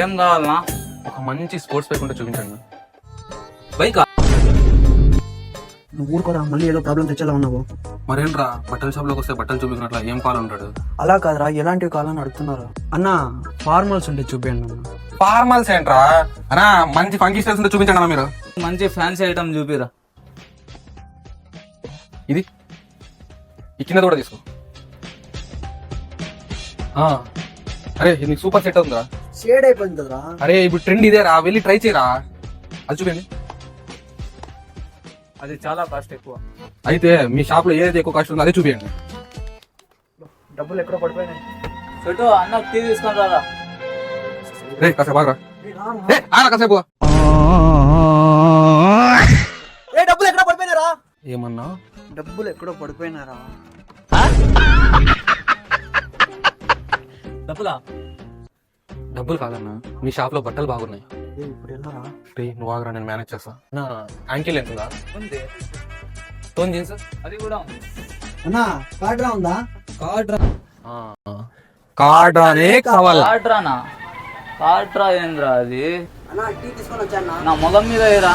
ఏం కావాలన్నా? ఒక మంచి స్పోర్ట్స్ బైక్ ఉంటే చూపించండి. బైకా? నువ్వు ఊరుకోరా, మళ్ళీ ఏదో ప్రాబ్లం తెచ్చేలా ఉన్నావు. మరేంట్రా బట్టల షాప్ లోకి వస్తే బట్టలు చూపించినట్ల ఏం కావాలంటాడు? అలా కాదురా, ఎలాంటివి కావాలని అడుగుతున్నారు. అన్న ఫార్మల్స్ ఉంటే చూపించండి అన్న. ఫార్మల్స్ ఏంట్రా అన్నా, మంచి ఫంకీ స్టైల్స్ ఉంటే చూపించండి అన్న మీరు. మంచి ఫ్యాన్సీ ఐటమ్ చూపిరా. ఇది ఈ కింద కూడా తీసుకో. అరే ఇది నీకు సూపర్ సెట్ అవుతుందా? షేడ్ అయిపోయింది కదరా. అరే ఇప్పుడు ట్రెండ్ ఇదేరా, వెళ్ళి ట్రై చేయరా. అది చూపించండి. అది చాలా కాస్ట్ ఎక్కువ. అయితే మీ షాప్ లో ఏదైతే ఎక్కువ కాస్ట్ ఉందో అదే చూపించండి. డబ్బులు ఎక్కడ పడిపోయినాయి. చెట్టు అన్న టీ తీసుకొని రారా. రే కాసేపు ఆగరా. కాసేపు డబ్బులు ఎక్కడ పడిపోయినారా? ఏమన్నా? డబ్బులు ఎక్కడో పడిపోయినారా? డబ్బులా? డబ్బులు కాదన్నా, మీ షాప్ లో బట్టలు బాగున్నాయి. ఇప్పుడు వెళ్ళారా? రే నువ్వు ఆగరా, నేను మేనేజ్ చేస్తా. నా యాంకిల్ ఎంతుందా? ఉంది. టోన్ జీన్స్ అది కూడా ఉంది. అన్నా కార్డ్రా ఉందా? కార్డ్రానే కావాలా? కార్డ్రానా? కార్డ్రా ఏంద్రా అది? అన్నా టీ తీసుకొని వచ్చానా? నా మొగం మీద ఏరా.